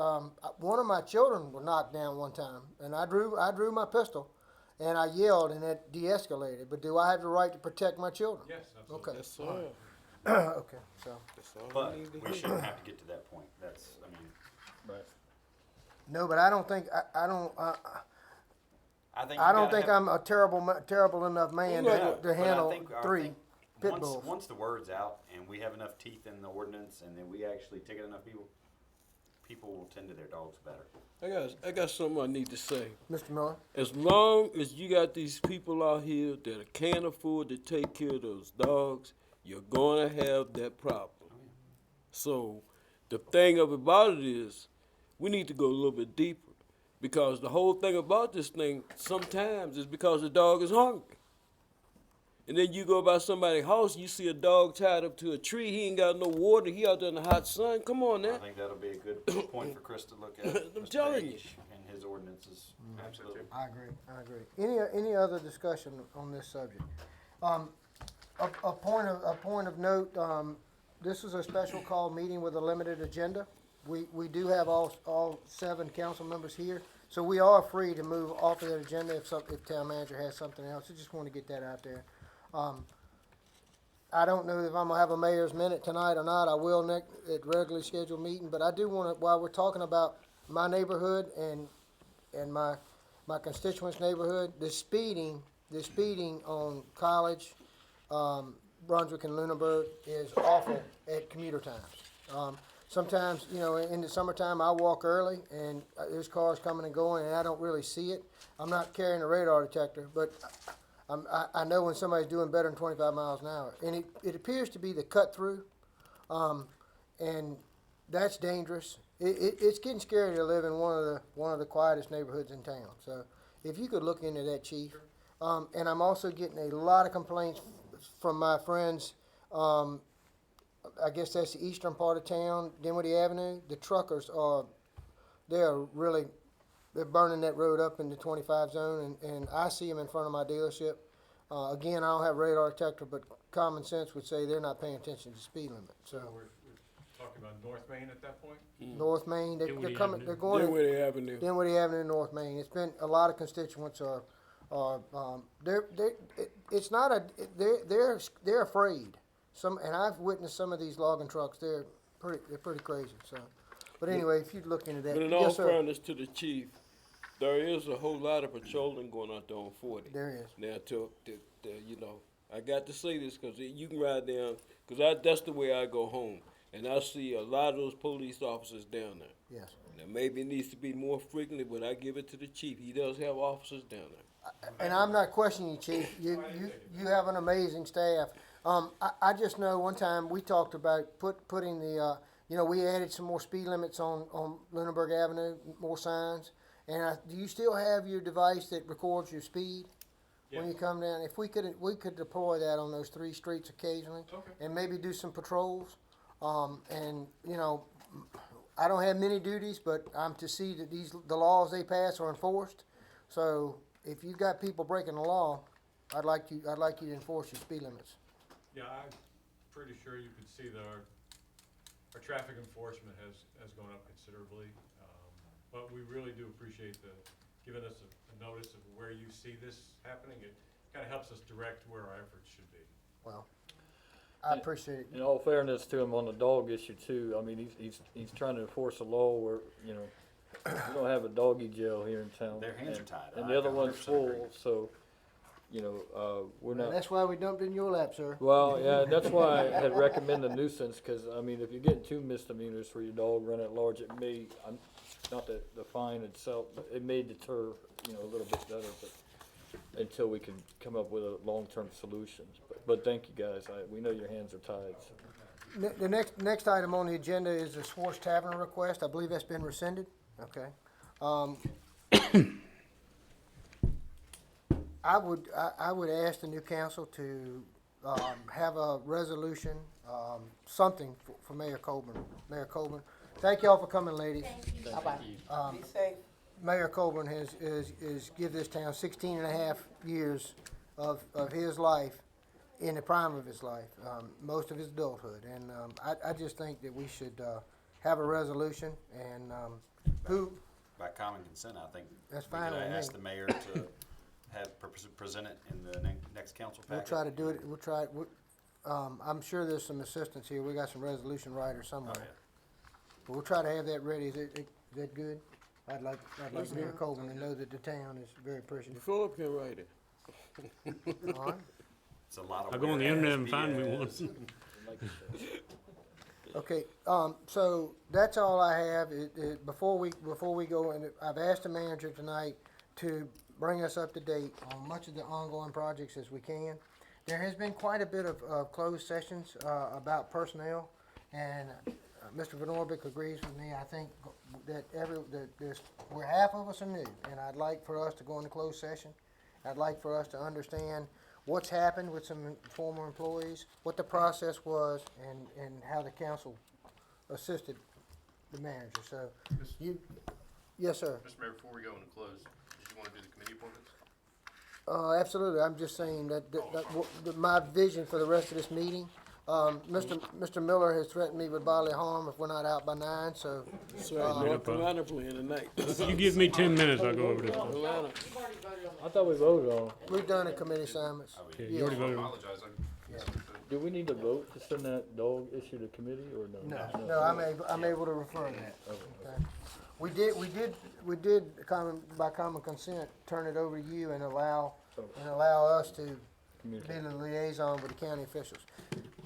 one of my children was knocked down one time, and I drew my pistol, and I yelled, and it de-escalated. But do I have the right to protect my children? Yes, absolutely. Okay. Yes, sir. Okay. So That's all But we need to we hear. shouldn't have to get to that point. Right. no, but I don't think I don't. I think I you don't gotta think have- I'm a terrible enough man No, to but I handle think- I 3 think pit once, bulls. Once the word's out and we have enough teeth in the ordinance and then we actually ticket enough people, people will tend to their dogs better. I got something I need to say. Mr. Miller. As long as you got these people out here that can't afford to take care of those dogs, you're gonna have that problem. So the thing about it is, we need to go a little bit deeper, because the whole thing about this thing sometimes is because the dog is hungry. And then you go by somebody's house, you see a dog tied up to a tree, he ain't got no water, he out there in the hot sun. Come on I now. think that'll be a good point for Chris to look at. I'm Mr. telling you. Page And his ordinances, absolutely. I agree. Any other discussion on this subject? A point of note. This is a special call meeting with a limited agenda. We do have all 7 council members here, so we are free to move off of that agenda if town manager has something else. I just want to get that out there. I don't know if I'm gonna have a mayor's minute tonight or not. I will at regularly scheduled meeting, but I do want to, while we're talking about my neighborhood and my constituents' neighborhood, the speeding on College, Brunswick and Lunenburg is awful at commuter times. Sometimes, in the summertime, I walk early and there's cars coming and going and I don't really see it. I'm not carrying a radar detector, but I know when somebody's doing better than 25 miles an hour. And it appears to be the cut through, and that's dangerous. It's getting scary to live in one of the quietest neighborhoods in town. So if you could look into that, Chief. And I'm also getting a lot of complaints from my friends I guess that's the eastern part of town, Dinwiddie Avenue. The truckers are, they're burning that road up in the 25 zone, and I see them in front of my dealership. Again, I don't have radar detector, but common sense would say they're not paying attention to the speed limit. So We're talking about North Main at that point? North Main, they're Dinwiddie coming, Avenue. they're going in Dinwiddie Avenue. Dinwiddie Avenue, North Main. It's been, a lot of constituents it's not a, they're afraid. And I've witnessed some of these logging trucks, they're pretty crazy, so. But anyway, if you'd look into that. But in all Yes, sir. fairness to the chief, there is a whole lot of patrolling going out there on 40. There is. Now, you know, I got to say this because you can ride down, because that's the way I go home. And I see a lot of those police officers down there. Yes. Now, maybe it needs to be more frequently, but I give it to the chief. He does have officers down there. And I'm not questioning you, Chief. You have an amazing staff. I just know one time we talked about putting the, we added some more speed limits on Lunenburg Avenue, more signs. And do you still have your device that records your speed when you come down? If we could deploy that on those 3 streets occasionally, and maybe do some patrols. And I don't have many duties, but I'm to see that the laws they pass are enforced. So if you've got people breaking the law, I'd like you to enforce your speed limits. Yeah, I'm pretty sure you could see that our traffic enforcement has gone up considerably. But we really do appreciate giving us a notice of where you see this happening. It kind of helps us direct where our efforts should be. Well, I appreciate it. In all fairness to him on the dog issue too, I mean, he's trying to enforce a law where, we don't have a doggy jail here in town. Their hands are tied. And I the other one's 100% full, agree. so, we're not. That's why we dumped it in your lap, sir. Well, yeah, that's why I had recommended nuisance, cause I mean, if you're getting 2 misdemeanors for your dog running at large, it may, not that the fine itself, but it may deter, a little bit better, but until we can come up with a long-term solution. But thank you guys, we know your hands are tied, so. The next item on the agenda is the Swartz Tavern request. I believe that's been rescinded. Okay. I would ask the new council to have a resolution, something for Mayor Colburn. Mayor Colburn, thank y'all for coming, ladies. Bye-bye. Be safe. Mayor Colburn is give this town 16 and a half years of his life, in the prime of his life, most of his adulthood. And I just think that we should have a resolution, and By common consent, I think. That's we fine could with me. ask the mayor to present it in the next council we'll packet. try to do it. We'll try. I'm sure there's some assistance here. We got some resolution writers somewhere. Oh, yeah. But we'll try to have that ready. Is that good? I'd like Mayor Colburn to know that the town is very appreciative. Philip can write it. All right. It's a lot of. I'll go on the internet and find me one. whereas, Okay, so that's all I have. Before we go, and I've asked the manager tonight to bring us up to date on much of the ongoing projects as we can. There has been quite a bit of closed sessions about personnel, and Mr. Van Orbeck agrees with me. I think that where half of us are new, and I'd like for us to go into closed session. I'd like for us to understand what's happened with some former employees, what the process was, and how the council assisted the manager. So, yes, sir. Mr. Mayor, before we go into close, did you want to do the committee appointments? Absolutely. I'm just saying that my vision for the rest of this meeting. Mr. Miller has threatened me with bodily harm if we're not out by 9. So, That's right. North Carolina playing tonight. You give me 10 minutes, I'll go over this. Carolina. You've already voted on I thought we voted on. we've done a committee assignments. Okay, you already I voted on. apologize. Do we need to vote to send that dog issue to committee or no? No, I'm able to refer that. Okay. We did by common consent turn it over to you and allow us to be the liaison with the county officials.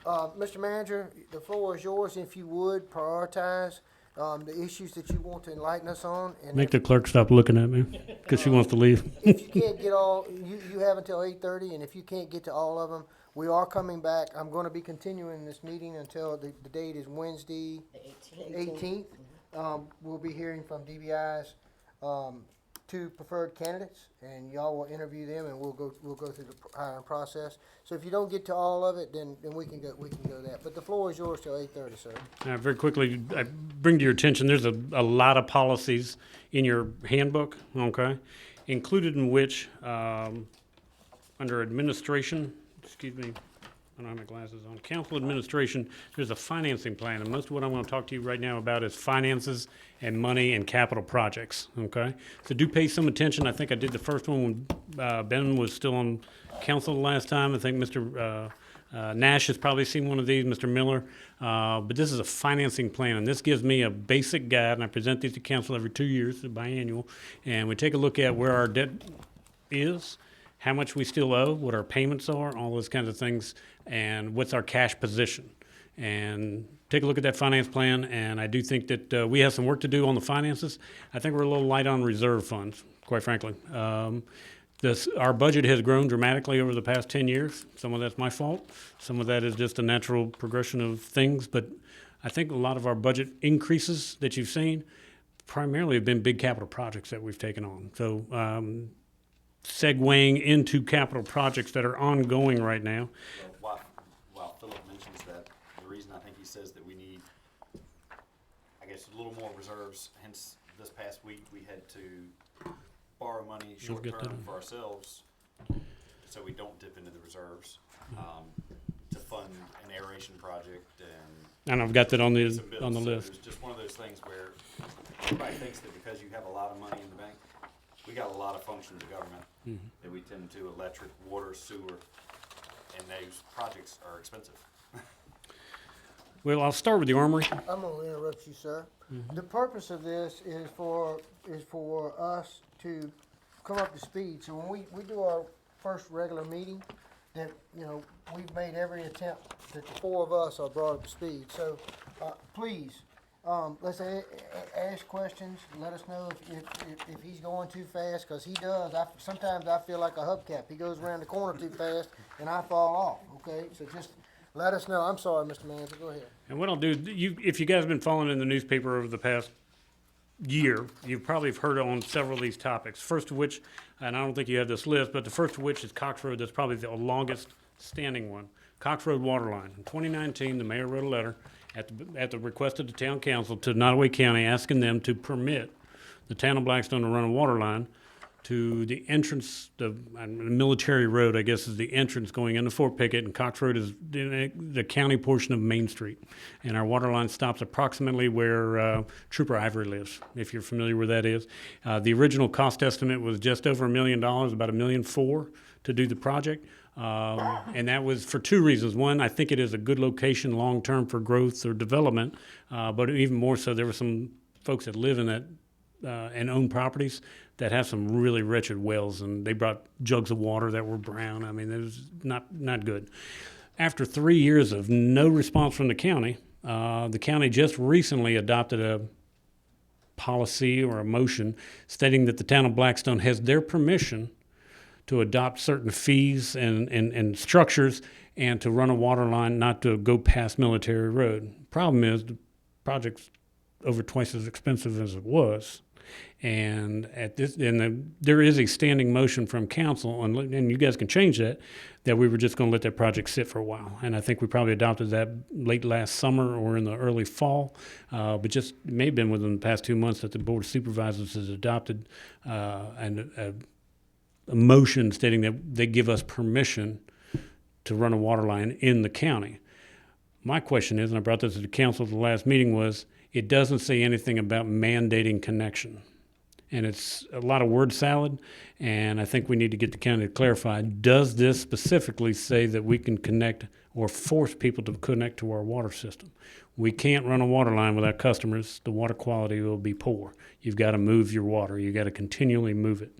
Mr. Manager, the floor is yours. If you would prioritize the issues that you want to enlighten us on, and Make the clerk stop looking at me, because she wants to leave. if you can't get all, you have until 8:30, and if you can't get to all of them, we are coming back. I'm going to be continuing this meeting until the date is Wednesday, the 18th. 18th. We'll be hearing from DBI's two preferred candidates, and y'all will interview them, and we'll go through the hiring process. So if you don't get to all of it, then we can go that. But the floor is yours till 8:30, sir. Very quickly, I bring to your attention, there's a lot of policies in your handbook, okay? Included in which, under administration, excuse me, I don't have my glasses on, council administration, there's a financing plan, and most of what I'm gonna talk to you right now about is finances and money and capital projects, okay? So do pay some attention. I think I did the first one when Ben was still on council the last time. I think Mr. Nash has probably seen one of these, Mr. Miller. But this is a financing plan, and this gives me a basic guide, and I present these to council every 2 years, biannual, and we take a look at where our debt is, how much we still owe, what our payments are, all those kinds of things, and what's our cash position. And take a look at that finance plan, and I do think that we have some work to do on the finances. I think we're a little light on reserve funds, quite frankly. Our budget has grown dramatically over the past 10 years. Some of that's my fault. Some of that is just a natural progression of things. But I think a lot of our budget increases that you've seen primarily have been big capital projects that we've taken on. So segueing into capital projects that are ongoing right now. Well, while Philip mentions that, the reason I think he says that we need, I guess, a little more reserves, hence this past week we had to borrow money short term for ourselves so we don't dip into the reserves to fund an aeration project And I've got that on the some bills. on the So list. it's just one of those things where everybody thinks that because you have a lot of money in the bank, we got a lot of functions of government that we tend to electric, water, sewer, and those projects are expensive. Well, I'll start with the armory. I'm gonna interrupt you, sir. The purpose of this is for us to come up to speed. So when we do our first regular meeting, that, you know, we've made every attempt that the four of us are brought up to speed. So, please, let's ask questions. Let us know if he's going too fast, because he does. Sometimes I feel like a hubcap. He goes around the corner too fast, and I fall off, okay? So just let us know. I'm sorry, Mr. Manager, go ahead. And what I'll do, if you guys have been following in the newspaper over the past year, you probably have heard on several of these topics. First of which, and I don't think you have this list, but the first of which is Cox Road. That's probably the longest standing one. Cox Road water line. In 2019, the mayor wrote a letter at the request of the town council to Nottaway County, asking them to permit the town of Blackstone to run a water line to the entrance, the Military Road, I guess, is the entrance going into Fort Pickett, and Cox Road is the county portion of Main Street. And our water line stops approximately where Trooper Ivory lives, if you're familiar where that is. The original cost estimate was just over $1 million, about $1.4 million to do the project. And that was for two reasons. One, I think it is a good location long-term for growth or development, but even more so, there were some folks that live in that and own properties that have some really wretched wells, and they brought jugs of water that were brown. I mean, it was not good. After 3 years of no response from the county just recently adopted a policy or a motion stating that the town of Blackstone has their permission to adopt certain fees and structures and to run a water line not to go past Military Road. Problem is, the project's over twice as expensive as it was. And there is a standing motion from council, and you guys can change that we were just going to let that project sit for a while. And I think we probably adopted that late last summer or in the early fall, but just it may have been within the past 2 months that the Board of Supervisors has adopted a motion stating that they give us permission to run a water line in the county. My question is, and I brought this to the council at the last meeting, was it doesn't say anything about mandating connection. And it's a lot of word salad, and I think we need to get the county to clarify, does this specifically say that we can connect or force people to connect to our water system? We can't run a water line without customers. The water quality will be poor. You've got to move your water. You've got to continually move it.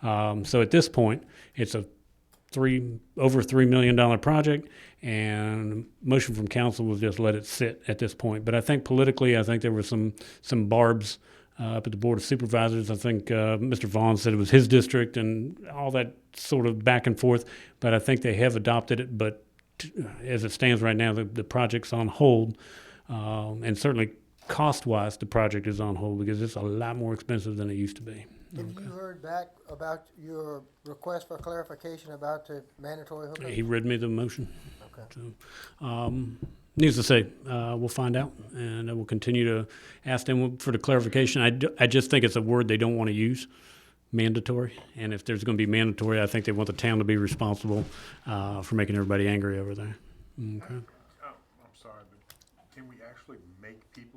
So at this point, it's a over $3 million project, and motion from council was just let it sit at this point. But I think politically, I think there were some barbs up at the Board of Supervisors. I think Mr. Vaughn said it was his district and all that sort of back and forth, but I think they have adopted it. But as it stands right now, the project's on hold, and certainly cost-wise, the project is on hold because it's a lot more expensive than it used to be. Have you heard back about your request for clarification about the mandatory hookup? He read me the motion. Okay. So, needless to say, we'll find out, and we'll continue to ask them for the clarification. I just think it's a word they don't want to use, mandatory. And if there's going to be mandatory, I think they want the town to be responsible for making everybody angry over there. Okay. I'm sorry, but can we actually make people